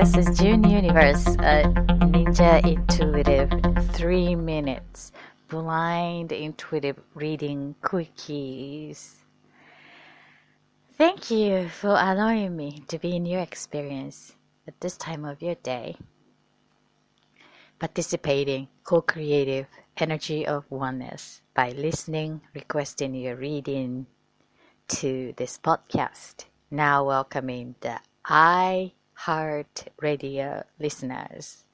This is JuneUniverse, a ninja intuitive 3 minutes blind intuitive reading quickies. Thank you for allowing me to be in your experience at this time of your day. Participating co-creative energy of oneness by listening, requesting your reading to this podcast. Now welcoming the iHeart Radio listeners.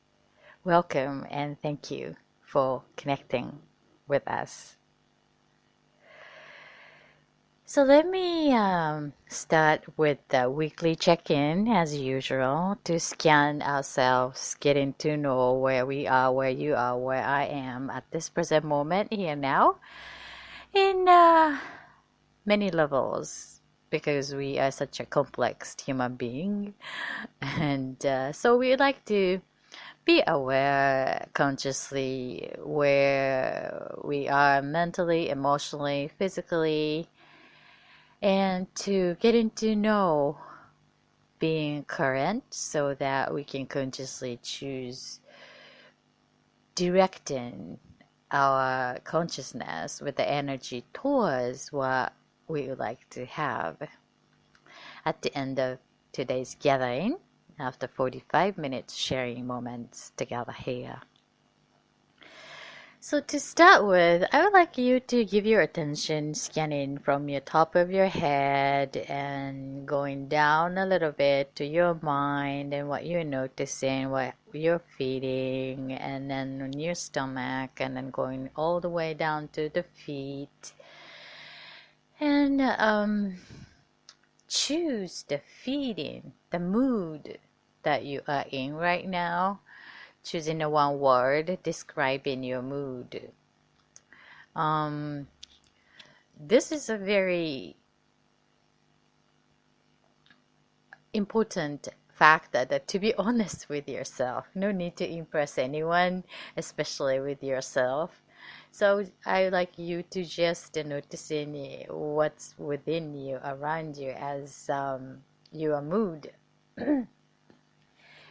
Welcome and thank you for connecting with us. So let me start with the weekly check-in as usual to scan ourselves, getting to know where we are, where you are, where I am at this present moment here now in many levels, because we are such a complex human being, and so we like to be aware consciously where we are mentally, emotionally, physically, and to getting to know being current so that we can consciously choose directing our consciousness with the energy towards what we would like to have. At the end of today's gathering, after 45 minutes sharing moments together here. So to start with, I would like you to give your attention scanning from your top of your head and going down a little bit to your mind and what you're noticing, what you're feeling, and then on your stomach, and then going all the way down to the feet. And choose the feeling, the mood that you are in right now. Choosing the one word describing your mood. This is a very important factor, that to be honest with yourself. No need to impress anyone, especially with yourself. So I would like you to just noticing what's within you, around you, as your mood.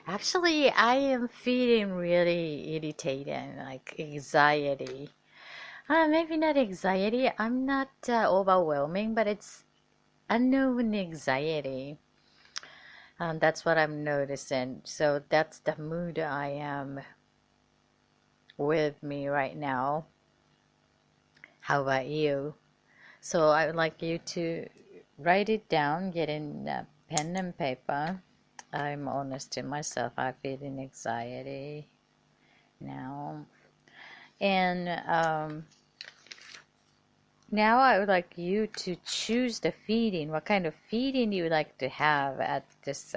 Actually, I am feeling really irritated, like anxiety. Maybe not anxiety. I'm not overwhelming, but it's unknown anxiety. That's what I'm noticing. So that's the mood I am with me right now. How about you? So I would like you to write it down, get in pen and paper. I'm honest to myself. I feel in anxiety now. And now I would like you to choose the feeling. What kind of feeling you would like to have at this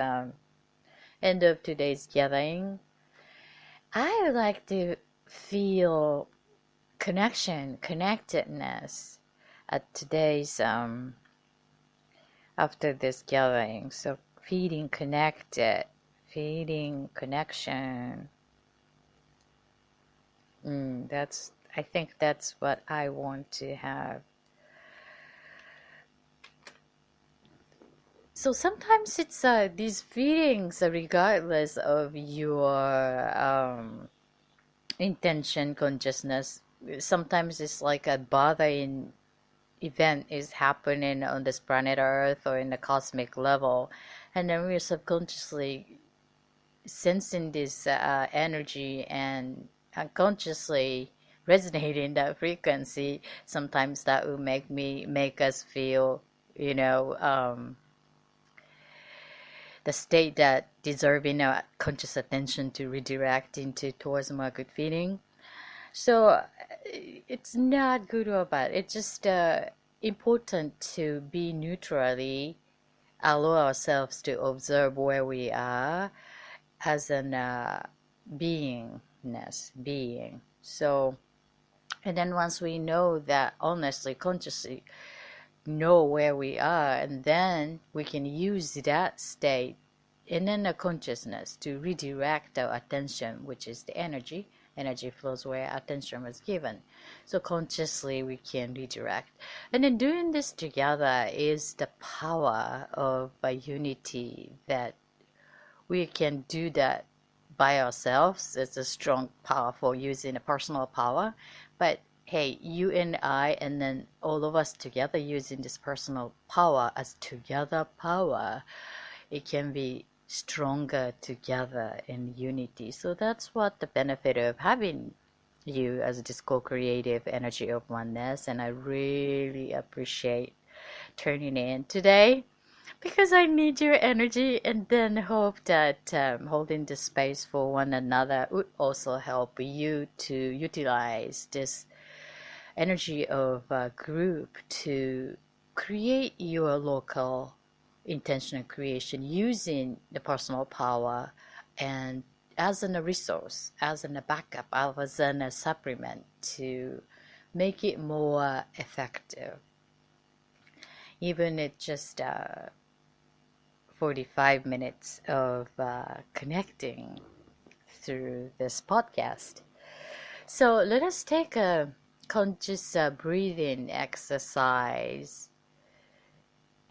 end of today's gathering? I would like to feel connection, connectedness at today's after this gathering. So feeling connected, feeling connection. I think that's what I want to have. So sometimes it's these feelings, regardless of your intention, consciousness. Sometimes it's like a bothering event is happening on this planet Earth or in the cosmic level, and then we're subconsciously sensing this energy and unconsciously resonating that frequency. Sometimes that will make us feel, the state that deserving our conscious attention to redirect into towards more good feeling. So it's not good or bad. It's just important to be neutrally allow ourselves to observe where we are as an being. So, and then once we know that, honestly, consciously know where we are, and then we can use that state in a consciousness to redirect our attention, which is the energy. Energy flows where attention was given. So consciously we can redirect. And then doing this together is the power of a unity that we can do that by ourselves. It's a strong, powerful using a personal power. But hey, you and I, and then all of us together using this personal power as together power, it can be stronger together in unity. So that's what the benefit of having you as this co-creative energy of oneness. And I really appreciate turning in today because I need your energy, and then hope that holding the space for one another would also help you to utilize this energy of a group to create your local intentional creation using the personal power and as a resource, as a backup, as a supplement to make it more effective. Even it just 45 minutes of connecting through this podcast. So let us take a conscious breathing exercise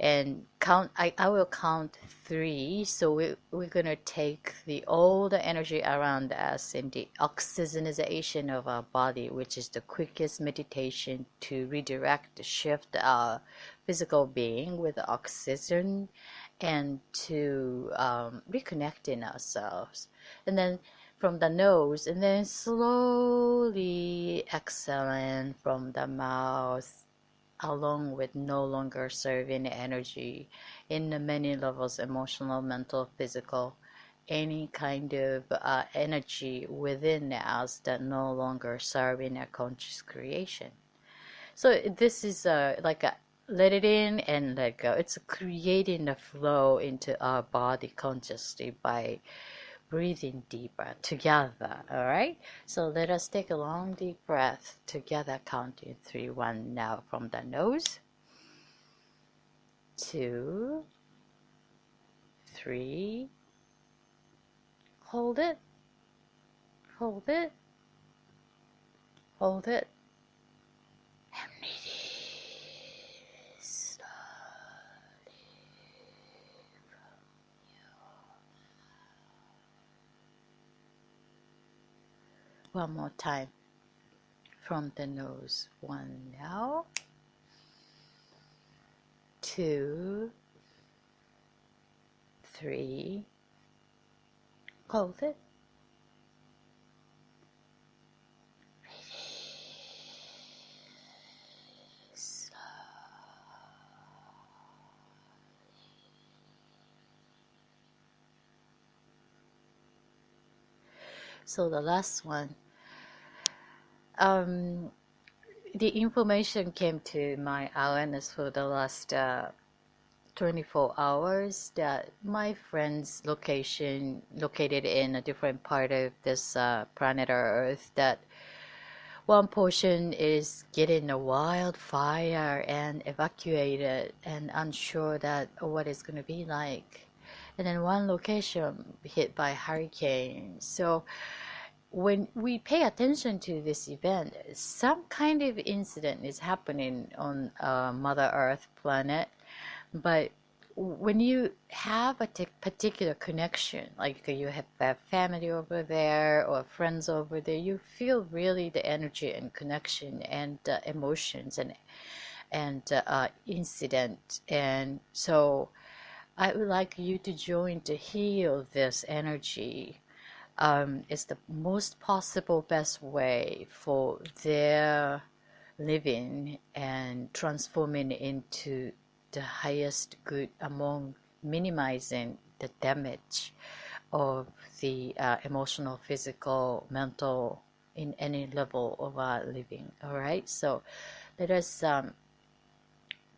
and count. I will count 3. So we're going to take all the energy around us in the oxygenation of our body, which is the quickest meditation to redirect, shift our physical being with oxygen and to reconnecting ourselves. And then from the nose, and then slowly exhaling from the mouth, along with no longer serving energy in the many levels, emotional, mental, physical, any kind of energy within us that no longer serving a conscious creation. So this is like a let it in and let go. It's creating a flow into our body consciously by breathing deeper together. All right, so let us take a long deep breath together, counting 3, 1 now from the nose, 2, 3, hold it, hold it, hold it, and release slowly from you. One more time from the nose. 1 now, 2, 3, hold it, release. So the last one, the information came to my awareness for the last 24 hours that my friend's location located in a different part of this planet Earth, that one portion is getting a wildfire and evacuated and unsure that what it's going to be like, and then one location hit by hurricane. So when we pay attention to this event, some kind of incident is happening on Mother Earth planet. But when you have a particular connection, like you have a family over there or friends over there, you feel really the energy and connection and emotions and incident. And so I would like you to join to heal this energy. It's the most possible best way for their living and transforming into the highest good among minimizing the damage of the emotional, physical, mental in any level of our living. All right, so let us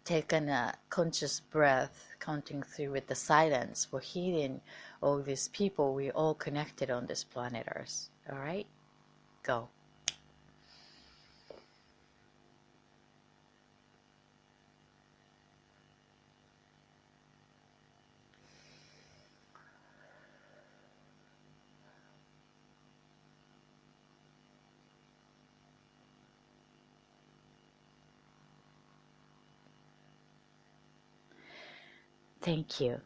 take a conscious breath, counting 3 with the silence for healing all these people. We all connected on this planet Earth. All right, go. Thank you.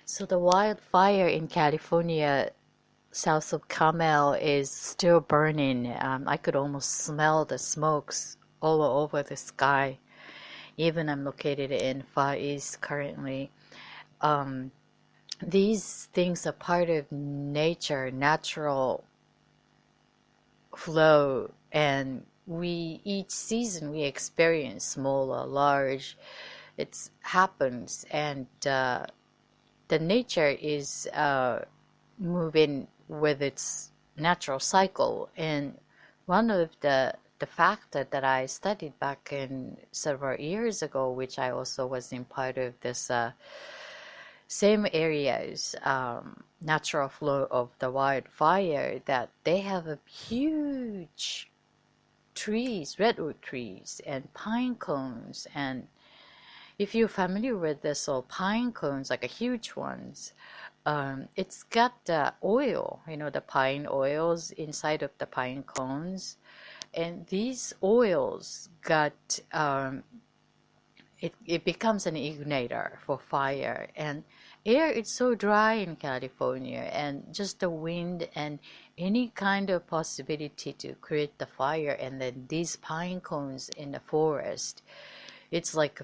So the wildfire in California, south of Carmel, is still burning. I could almost smell the smokes all over the sky. Even I'm located in Far East currently. Um, these things are part of nature, natural flow, and we each season we experience small or large. It happens, and the nature is moving with its natural cycle. And one of the factor that I studied back in several years ago, which I also was in part of this same areas, natural flow of the wildfire, that they have a huge trees, redwood trees, and pine cones. And if you're familiar with this, so pine cones, like a huge ones, it's got oil, the pine oils inside of the pine cones, and these oils got it becomes an igniter for fire. And air is so dry in California, and just the wind and any kind of possibility to create the fire, and then these pine cones in the forest, it's like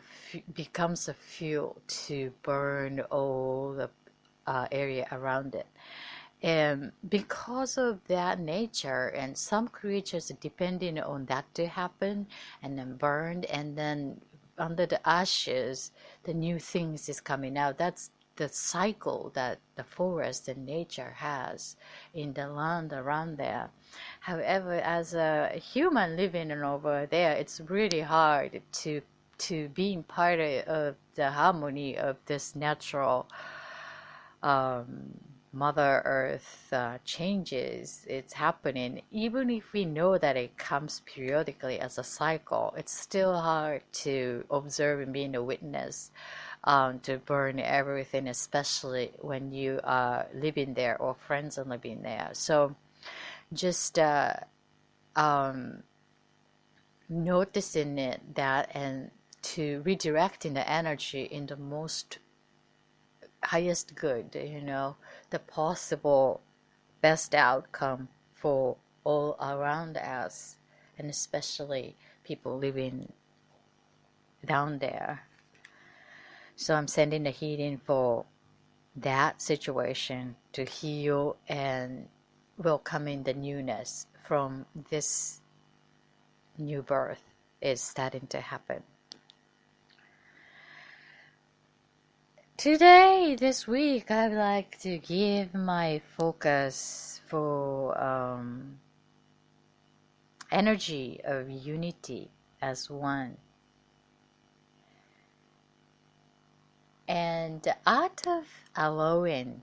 becomes a fuel to burn all the area around it. And because of that nature, and some creatures are depending on that to happen, and then burned, and then under the ashes, the new things is coming out. That's the cycle that the forest and nature has in the land around there. However, as a human living over there, it's really hard to being part of the harmony of this natural Mother Earth changes. It's happening. Even if we know that it comes periodically as a cycle, it's still hard to observe and being a witness to burn everything, especially when you are living there or friends are living there. So just noticing that, and to redirecting the energy in the most highest good, the possible best outcome for all around us, and especially people living down there. So I'm sending the healing for that situation to heal and welcoming the newness from this new birth is starting to happen. Today, this week, I'd like to give my focus for energy of unity as one. And the art of allowing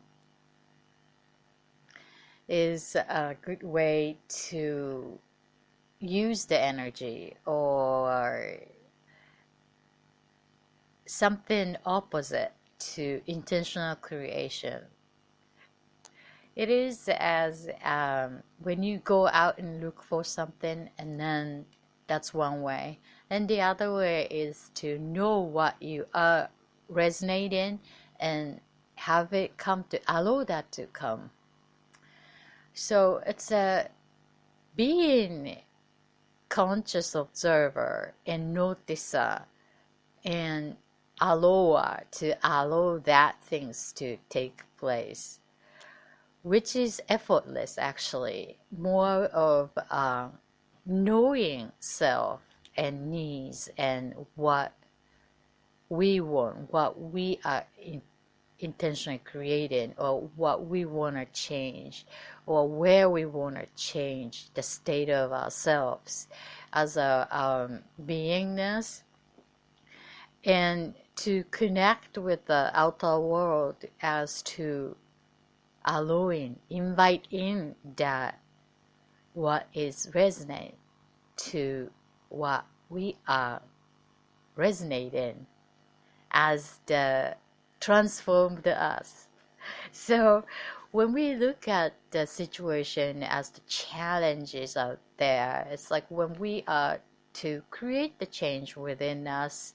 is a good way to use the energy, or something opposite to intentional creation. It is as when you go out and look for something, and then that's one way. And the other way is to know what you are resonating and have it come, to allow that to come. So it's a being conscious observer and noticer, and allower to allow that things to take place, which is effortless actually, more of knowing self and needs, and what we want, what we are intentionally creating, or what we want to change, or where we want to change the state of ourselves as a beingness, and to connect with the outer world as to allowing, invite in that what is resonant to what we are resonating as the transformed us. So when we look at the situation as the challenges out there, it's like when we are to create the change within us,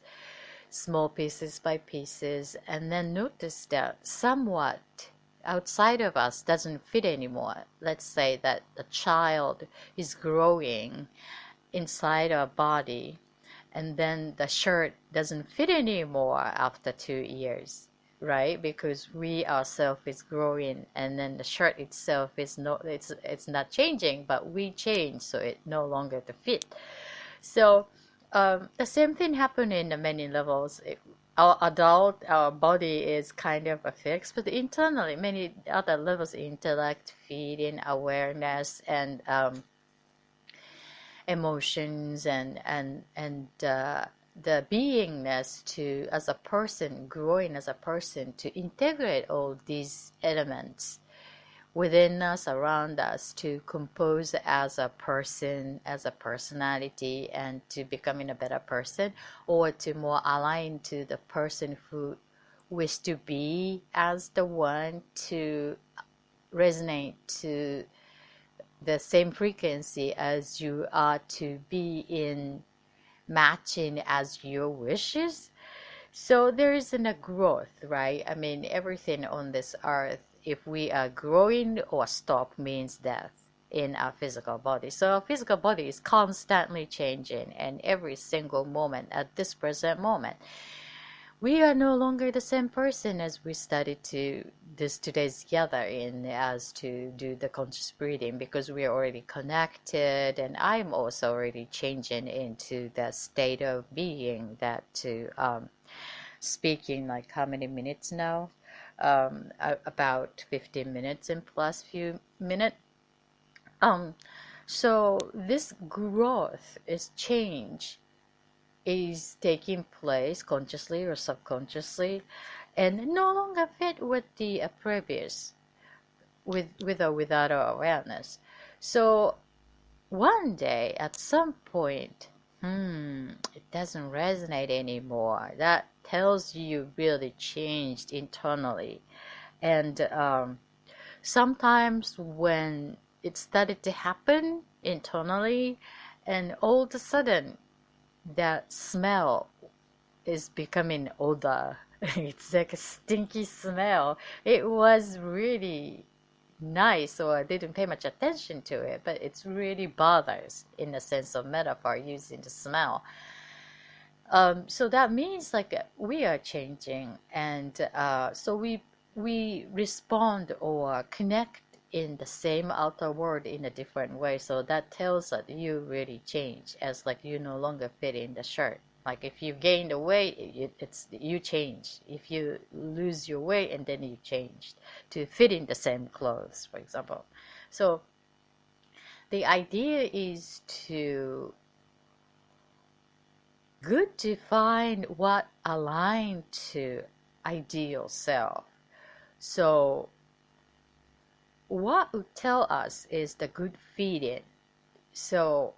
small pieces by pieces, and then notice that somewhat outside of us doesn't fit anymore. Let's say that a child is growing inside our body, and then the shirt doesn't fit anymore after 2 years, right? Because we ourselves is growing, and then the shirt itself is it's not changing, but we change, so it no longer to fit. So the same thing happened in the many levels. Our body is kind of a fix, but internally many other levels: intellect, feeling, awareness, and emotions, and the beingness to as a person, growing as a person, to integrate all these elements within us, around us, to compose as a person, as a personality, and to becoming a better person, or to more align to the person who wish to be as the one, to resonate to the same frequency as you are, to be in matching as your wishes. So there isn't a growth, right? I mean, everything on this earth, if we are growing or stop, means death in our physical body. So our physical body is constantly changing, and every single moment at this present moment, we are no longer the same person as we started to this today's gathering as to do the conscious breathing, because we are already connected, and I'm also already changing into that state of being that to speaking like how many minutes now, about 15 minutes and plus few minutes. So this growth is change is taking place consciously or subconsciously, and no longer fit with the previous, with or without our awareness. So one day at some point, it doesn't resonate anymore. That tells you really changed internally. And sometimes when it started to happen internally, and all of a sudden that smell is becoming odor. It's like a stinky smell. It was really nice, or I didn't pay much attention to it, but it's really bothers in the sense of metaphor using the smell. So that means like we are changing, and so we respond or connect in the same outer world in a different way. So that tells that you really change, as like you no longer fit in the shirt. Like if you gain the weight, it's you change. If you lose your weight and then you change to fit in the same clothes, for example. So the idea is to good to find what aligned to ideal self. So what would tell us is the good feeling. So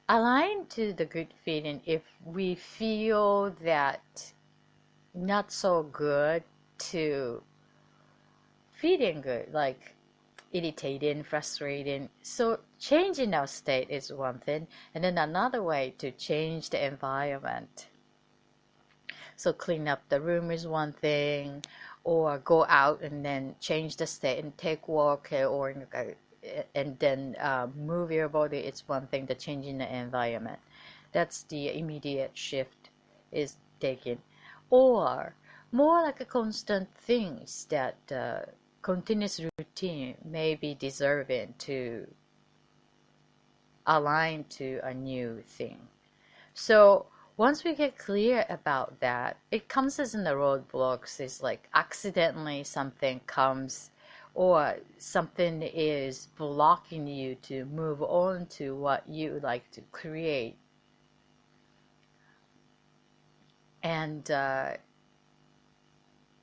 align to the good feeling. If we feel that not so good to feeling good, like irritating, frustrating. So changing our state is one thing, and then another way to change the environment. So clean up the room is one thing, or go out and then change the state and take walk, or and then move your body. It's one thing. The changing the environment, that's the immediate shift is taken, or more like a constant things that continuous routine may be deserving to align to a new thing. So once we get clear about that, it comes as in the roadblocks. It's like accidentally something comes, or something is blocking you to move on to what you like to create. And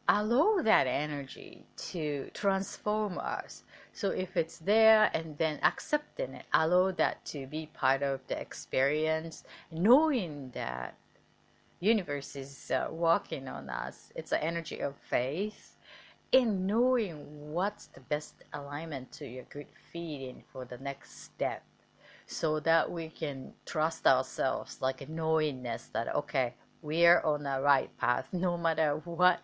allow that energy to transform us. So if it's there, and then accepting it, allow that to be part of the experience, knowing that universe is working on us. It's an energy of faith in knowing what's the best alignment to your good feeling for the next step, so that we can trust ourselves, like a knowingness that okay, we are on the right path, no matter what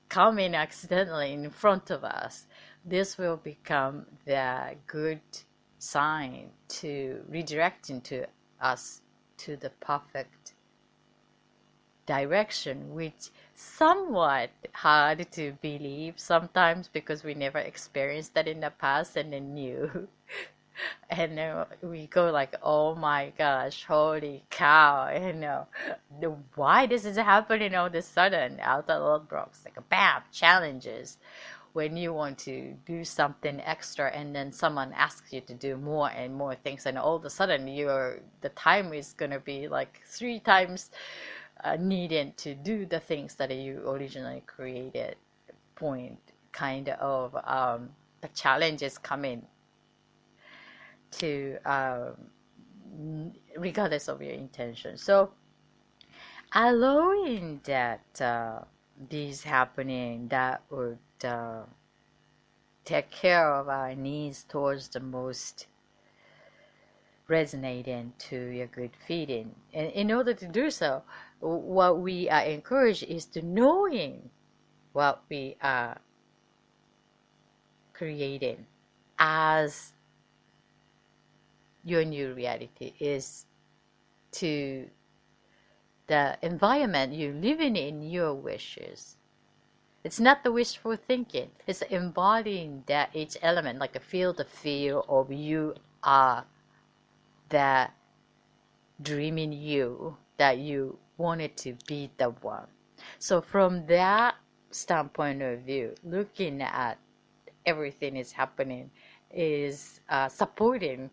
coming accidentally in front of us. This will become the good sign to redirecting to us to the perfect direction, which somewhat hard to believe sometimes because we never experienced that in the past and then new. And then we go like, oh my gosh, holy cow, why this is happening all of a sudden out of roadblocks, like a bam, challenges when you want to do something extra and then someone asks you to do more and more things, and all of a sudden the time is going to be like 3 times needed to do the things that you originally created. Point kind of the challenges coming to regardless of your intention. So allowing that these happening, that would take care of our needs towards the most resonating to your good feeling. And in order to do so, what we are encouraged is to knowing what we are creating as your new reality is to the environment you're living in, your wishes. It's not the wishful thinking. It's embodying that each element, like a feel of you are that dreaming you, that you wanted to be the one. So from that standpoint of view, looking at everything is happening is supporting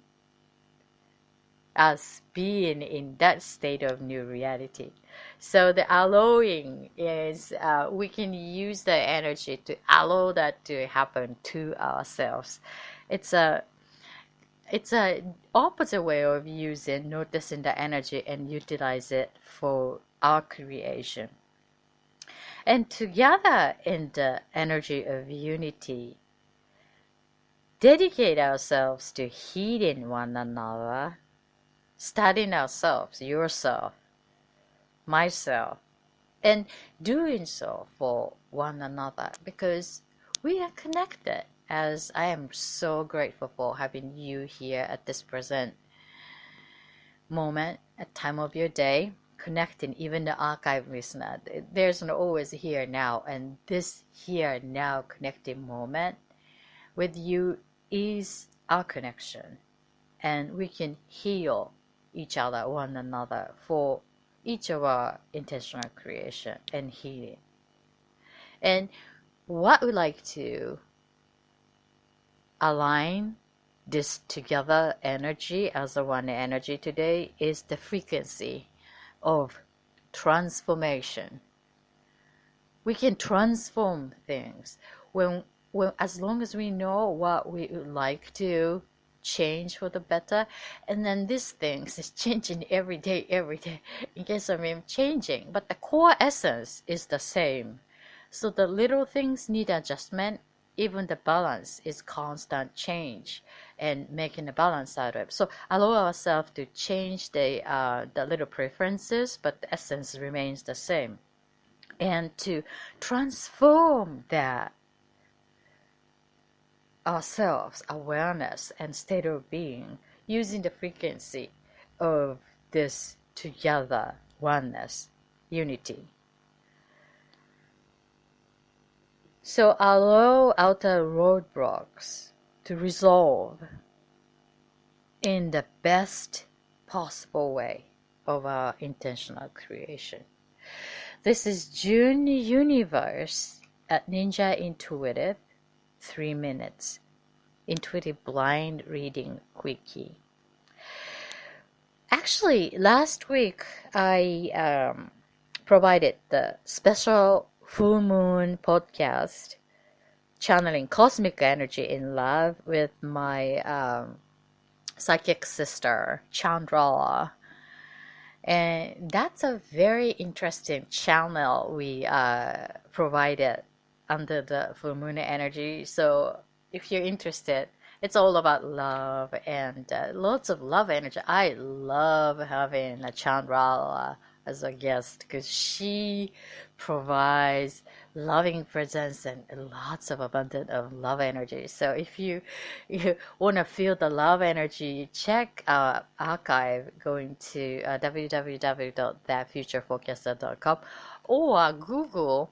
us being in that state of new reality. So the allowing is we can use the energy to allow that to happen to ourselves. It's a opposite way of using, noticing the energy and utilize it for our creation. And together in the energy of unity, dedicate ourselves to healing one another, studying ourselves, yourself, myself, and doing so for one another, because we are connected. As I am so grateful for having you here at this present moment, at time of your day, connecting even the archive listener. There's an always here now, and this here now connecting moment with you is our connection, and we can heal each other, one another, for each of our intentional creation and healing. And what we like to align this together energy as a one energy today is the frequency of transformation. We can transform things when as long as we know what we would like to change for the better. And then these things is changing every day. In case of me changing, but the core essence is the same. So the little things need adjustment. Even the balance is constant change and making a balance out of it. So allow ourselves to change the little preferences, but the essence remains the same. And to transform that ourselves, awareness and state of being, using the frequency of this together oneness, unity. So allow outer roadblocks to resolve in the best possible way of our intentional creation. This is JuneUniverse at Ninja Intuitive 3 minutes intuitive blind reading quickie. Actually, last week I provided the special full moon podcast channeling cosmic energy in love with my psychic sister Chandra, and that's a very interesting channel we provided under the full moon energy. So if you're interested, it's all about love and lots of love energy. I love having a Chandra as a guest because she provides loving presence and lots of abundant of love energy. So if you want to feel the love energy, check our archive going to www.thatfutureforecaster.com or Google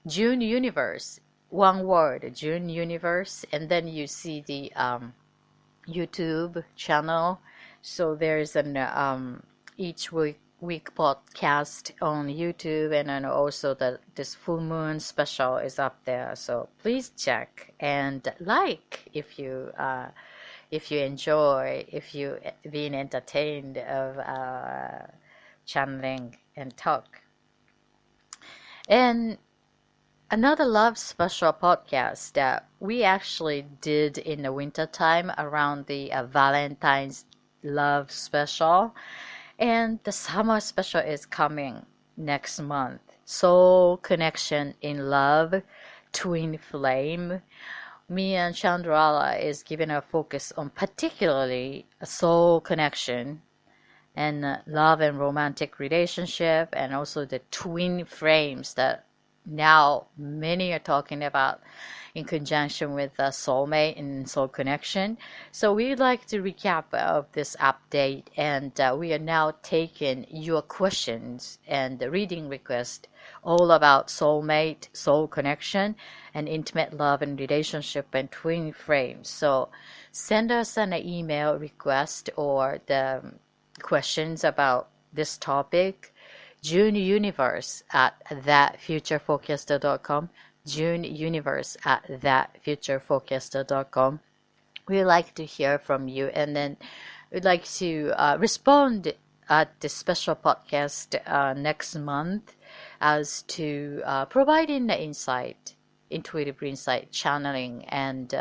JuneUniverse, one word, JuneUniverse, and then you see the YouTube channel. So there's an each week podcast on YouTube, and then also this full moon special is up there. So please check and like if you enjoy, if you being entertained of channeling and talk. And another love special podcast that we actually did in the winter time around the Valentine's love special, and the summer special is coming next month. Soul Connection in Love, Twin Flame. Me and Chandrala is giving a focus on particularly a soul connection and love and romantic relationship, and also the twin flames that now many are talking about in conjunction with soulmate and soul connection. So we'd like to recap of this update, and we are now taking your questions and the reading request all about soulmate, soul connection, and intimate love and relationship and twin flames. So send us an email request or the questions about this topic, JuneUniverse at thatfutureforecaster.com, JuneUniverse at thatfutureforecaster.com. We'd like to hear from you, and then we'd like to respond at the special podcast next month as to providing the insight, intuitive insight, channeling, and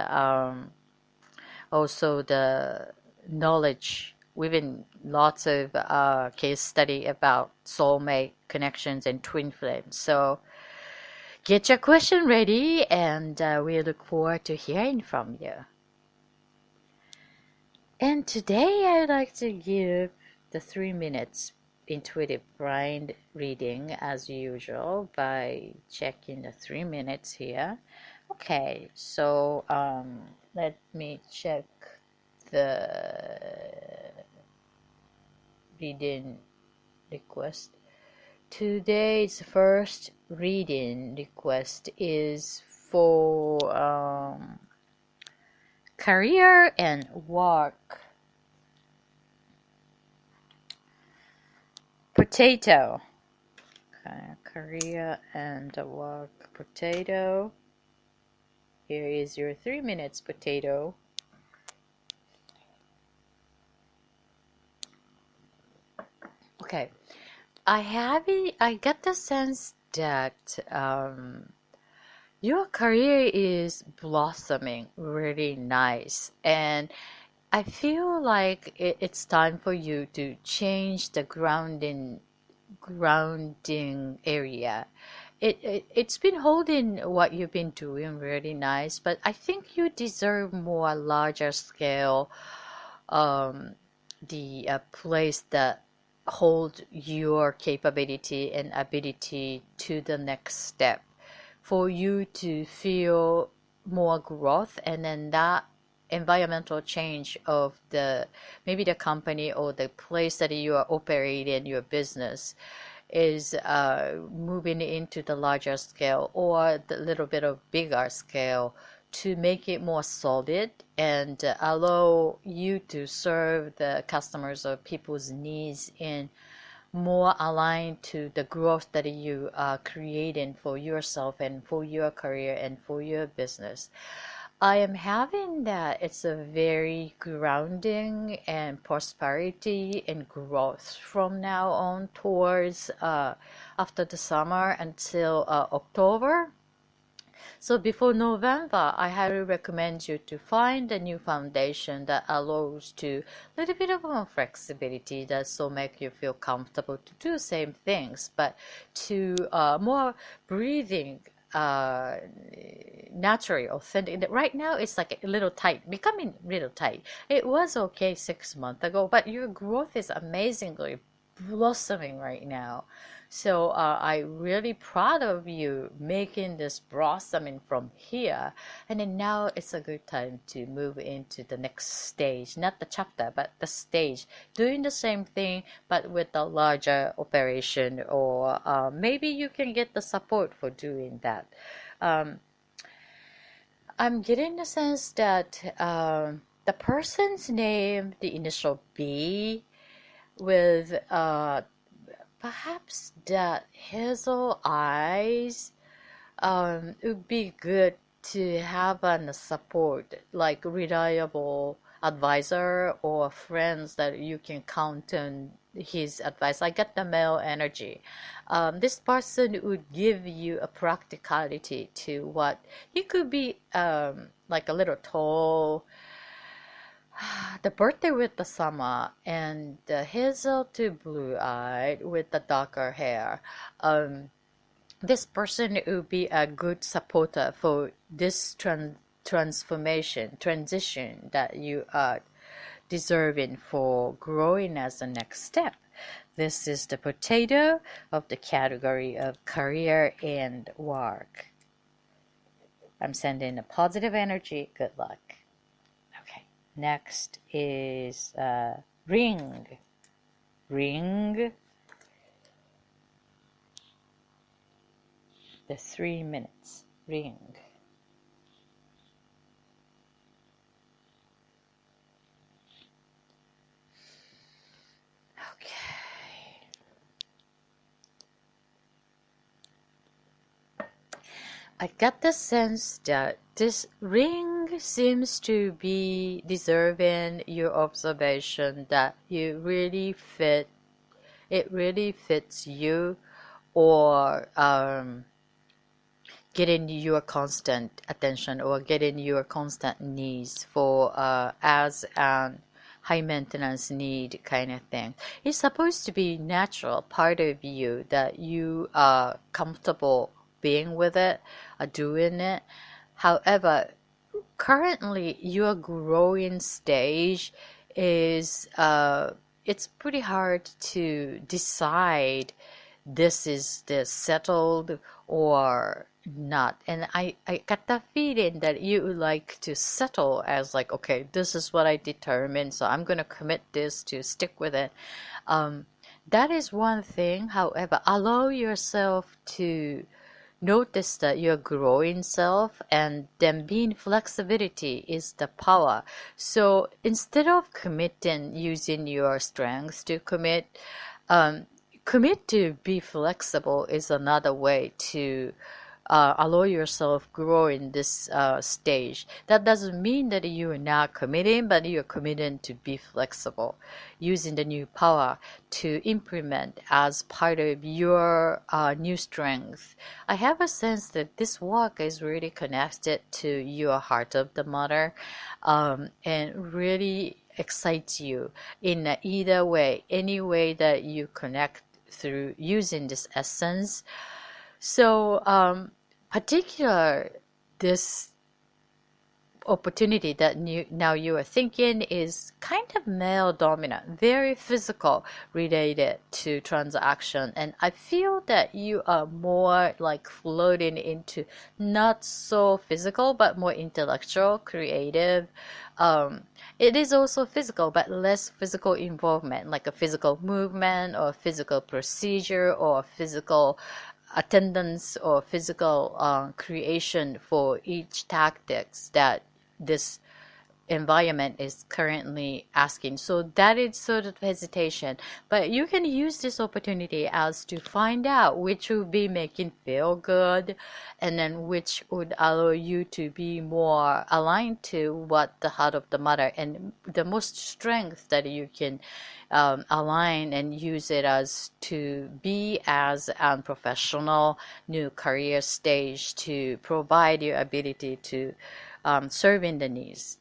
also the knowledge. We've been lots of case study about soulmate connections and twin flames. So get your question ready, and we look forward to hearing from you. And today I'd like to give the 3 minutes intuitive mind reading as usual by checking the 3 minutes here. Okay, so let me check the reading request. Today's first reading request is for career and work. Potato. Okay, career and work. Potato. Here is your 3 minutes, potato. Okay, I get the sense that your career is blossoming really nice, and I feel like it's time for you to change the grounding area. It's been holding what you've been doing really nice, but I think you deserve more larger scale the place that hold your capability and ability to the next step for you to feel more growth, and then that environmental change of maybe the company or the place that you are operating your business is moving into the larger scale or the little bit of bigger scale to make it more solid and allow you to serve the customers or people's needs in more aligned to the growth that you are creating for yourself and for your career and for your business. I am having that it's a very grounding and prosperity and growth from now on towards after the summer until October. So before November, I highly recommend you to find a new foundation that allows to a little bit of more flexibility that so make you feel comfortable to do same things, but to more breathing naturally, authentic. Right now, it's like a little tight, becoming a little tight. It was okay 6 months ago, but your growth is amazingly blossoming right now. So I'm really proud of you making this blossoming from here. And then now it's a good time to move into the next stage, not the chapter, but the stage. Doing the same thing, but with a larger operation, or maybe you can get the support for doing that. Um, I'm getting the sense that the person's name, the initial B, with perhaps that hazel eyes, it would be good to have a support, like reliable advisor or friends that you can count on his advice. I get the male energy. This person would give you a practicality to what he could be, like a little tall, the birthday with the summer, and the hazel to blue eyed with the darker hair. This person will be a good supporter for this transition that you are deserving for growing as the next step. This is the potato of the category of career and work. I'm sending a positive energy. Good luck. Okay. Next is ring. Ring. The 3 minutes. Ring. Okay. I get the sense that this ring seems to be deserving your observation, that it really fits you, or getting your constant attention, or getting your constant needs for as an high maintenance need kind of thing. It's supposed to be natural part of you, that you are comfortable being with it, doing it. However, currently your growing stage is it's pretty hard to decide this is the settled or not. And I got that feeling that you would like to settle as like, okay, this is what I determined, so I'm gonna commit this to stick with it. That is one thing. However, allow yourself to notice that you're growing self, and then being flexibility is the power. So instead of committing using your strengths to commit to be flexible is another way to allow yourself grow in this stage. That doesn't mean that you are not committing, but you're committing to be flexible, using the new power to implement as part of your new strength. I have a sense that this work is really connected to your heart of the mother, and really excites you in either way, any way that you connect through using this essence. So, particular this opportunity that now you are thinking is kind of male dominant, very physical related to transaction, and I feel that you are more like floating into not so physical but more intellectual, creative. It is also physical but less physical involvement, like a physical movement or physical procedure or physical attendance or physical creation for each tactics that this environment is currently asking. So that is sort of hesitation, but you can use this opportunity as to find out which will be making feel good, and then which would allow you to be more aligned to what the heart of the matter and the most strength that you can align and use it as to be as a professional new career stage to provide your ability to serve in the needs.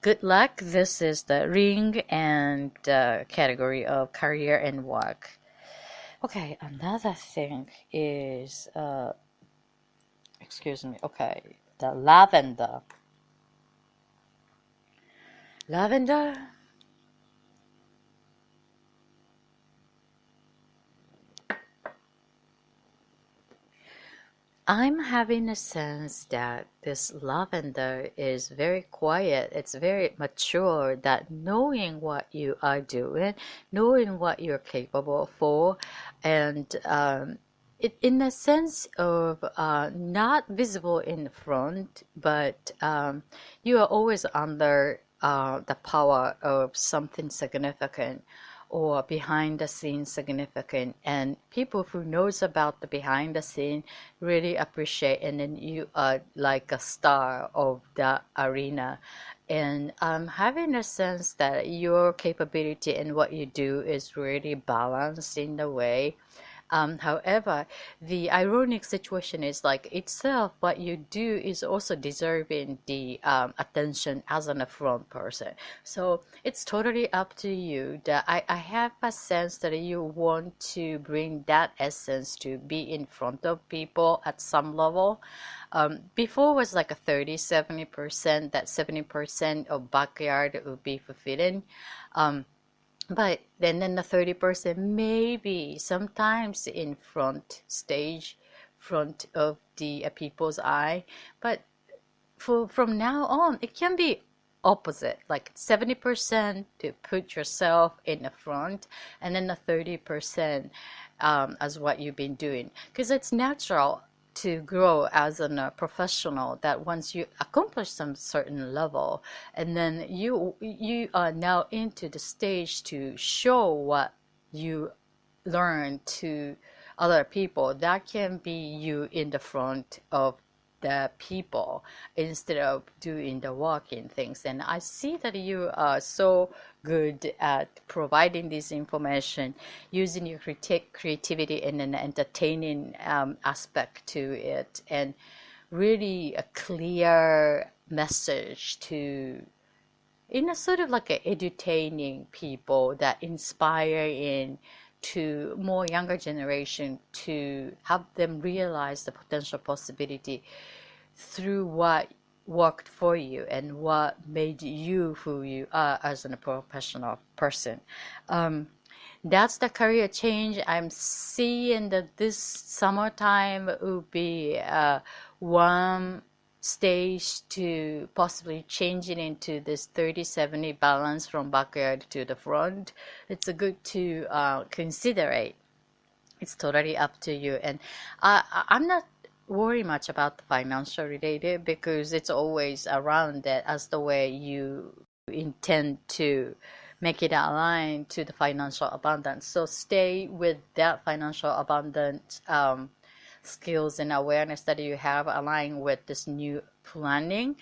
Good luck. This is the ring and category of career and work. Okay, another thing is, excuse me, okay, the lavender. Lavender I'm having a sense that this lavender is very quiet, it's very mature, that knowing what you are doing, knowing what you're capable for, and it, in a sense of not visible in front, but you are always under the power of something significant or behind the scenes significant, and people who knows about the behind the scene really appreciate, and then you are like a star of the arena. And having a sense that your capability and what you do is really balanced in the way. However, the ironic situation is like itself, what you do is also deserving the attention as an front person. So it's totally up to you. That I have a sense that you want to bring that essence to be in front of people at some level. Before was like a 30-70%, that 70% of backyard would be fulfilling. Um, but then the 30% maybe sometimes in front stage, front of the people's eye. But from now on, it can be opposite, like 70% to put yourself in the front, and then the 30% as what you've been doing. Because it's natural to grow as a professional that once you accomplish some certain level, and then you are now into the stage to show what you learn to other people. That can be you in the front of the people instead of doing the walking things. And I see that you are so good at providing this information, using your creativity and an entertaining aspect to it, and really a clear message to, in a sort of like a edutaining people, that inspiring to more younger generation to have them realize the potential possibility through what worked for you and what made you who you are as a professional person. Um, that's the career change I'm seeing, that this summertime will be one stage to possibly changing into this 30-70 balance from backyard to the front. It's a good to consider it. It's totally up to you. And I'm not worried much about the financial related, because it's always around that as the way you intend to make it align to the financial abundance. So stay with that financial abundance skills and awareness that you have aligned with this new planning,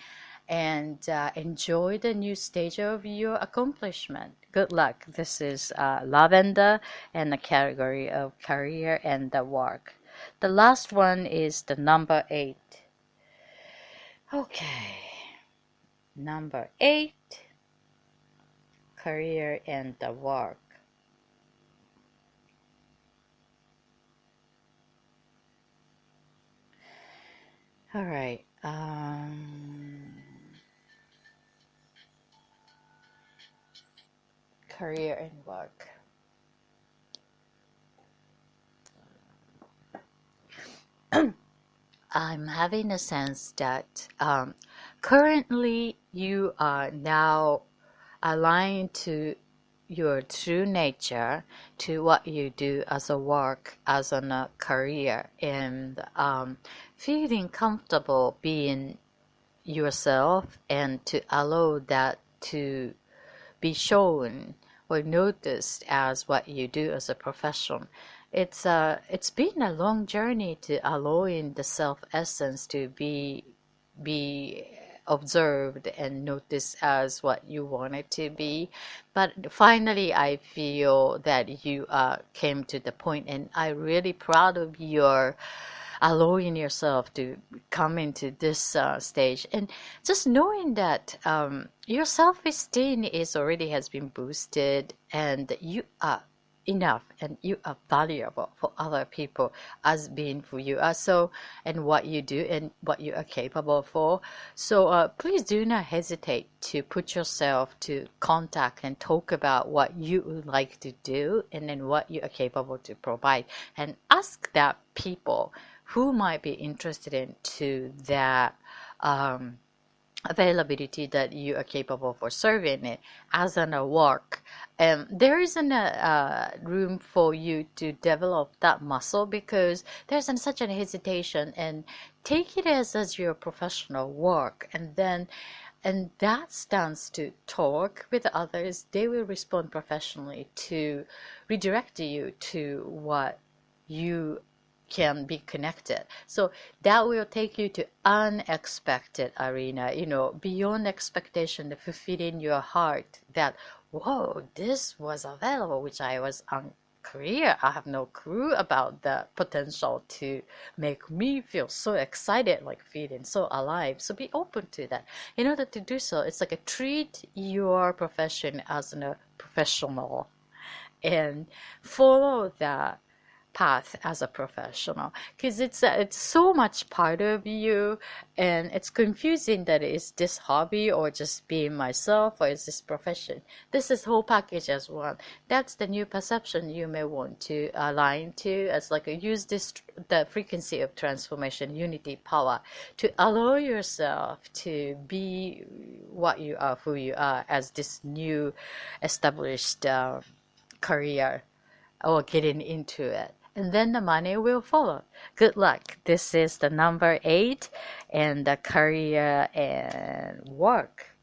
and enjoy the new stage of your accomplishment. Good luck. This is Lavender and the category of career and the work. The last one is the number 8. Okay, number 8, career and the work. All right. Career and work. I'm having a sense that currently you are now aligned to your true nature, to what you do as a work, as a career, and feeling comfortable being yourself, and to allow that to be shown or noticed as what you do as a profession. It's been a long journey to allowing the self essence to be observed and noticed as what you want it to be. But finally, I feel that you came to the point, and I'm really proud of your allowing yourself to come into this stage, and just knowing that your self-esteem is already has been boosted, and you are enough, and you are valuable for other people as being who you are, so, and what you do and what you are capable for. So please do not hesitate to put yourself to contact and talk about what you would like to do, and then what you are capable to provide, and ask that people who might be interested in to that availability that you are capable for serving it as an work. There isn't a room for you to develop that muscle because there's such an hesitation, and take it as your professional work, and then and that stands to talk with others. They will respond professionally to redirect you to what you can be connected. So that will take you to unexpected arena, beyond expectation, the fulfilling your heart that, whoa, this was available, which I was unclear. I have no clue about the potential to make me feel so excited, like feeling so alive. So be open to that. In order to do so, it's like a treat your profession as a professional and follow that path as a professional, because it's so much part of you, and it's confusing that is this hobby or just being myself, or is this profession. This is whole package as one. That's the new perception you may want to align to, as like use the frequency of transformation, unity, power, to allow yourself to be what you are, who you are, as this new established career, or getting into it. And then the money will follow. Good luck. This is the number 8, and the career and work.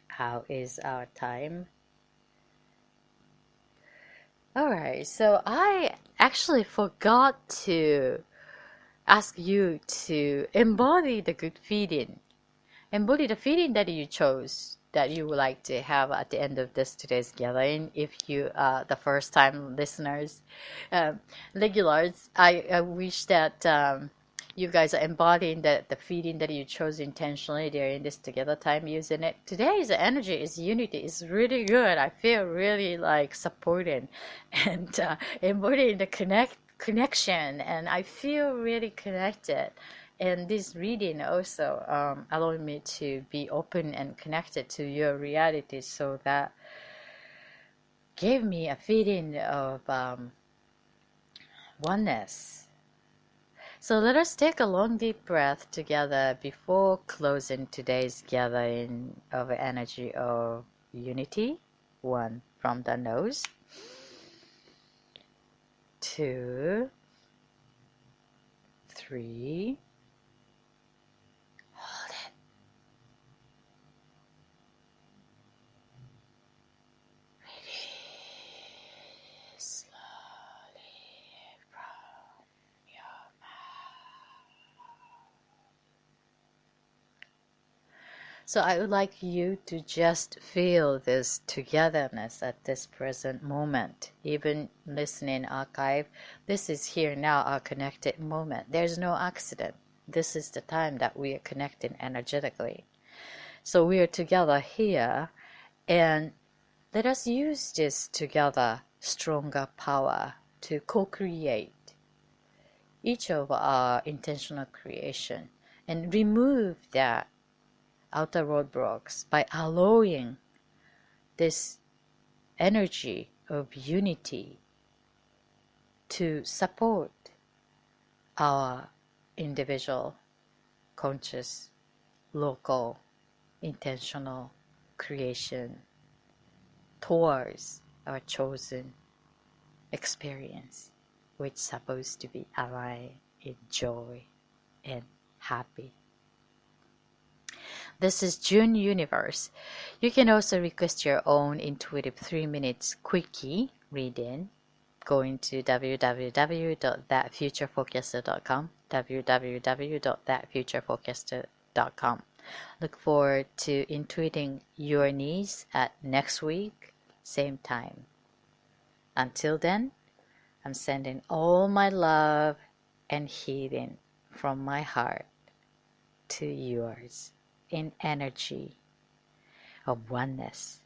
How is our time? All right, so I actually forgot to ask you to embody the good feeling. Embody the feeling that you chose, that you would like to have at the end of today's gathering. If you are the first time listeners, regulars, I wish that you guys are embodying the feeling that you chose intentionally during this together time, using it. Today's energy is unity. It's really good. I feel really like supported and embodying the connection, and I feel really connected. And this reading also allowed me to be open and connected to your reality, so that gave me a feeling of oneness. So let us take a long deep breath together before closing today's gathering of energy of unity. 1, from the nose. 2, 3. Hold it. Release slowly from your mouth. So I would like you to just feel this togetherness at this present moment. Even listening archive, this is here now, our connected moment. There's no accident. This is the time that we are connecting energetically. So we are together here, and let us use this together stronger power to co-create each of our intentional creation, and remove that outer roadblocks by allowing this energy of unity to support our individual, conscious, local, intentional creation towards our chosen experience, which is supposed to be alive in joy and happy. This is JuneUniverse. You can also request your own intuitive 3 minutes quickie reading going to www.thatfutureforecaster.com, www.thatfutureforecaster.com. Look forward to intuiting your needs at next week, same time. Until then, I'm sending all my love and healing from my heart to yours in energy of oneness.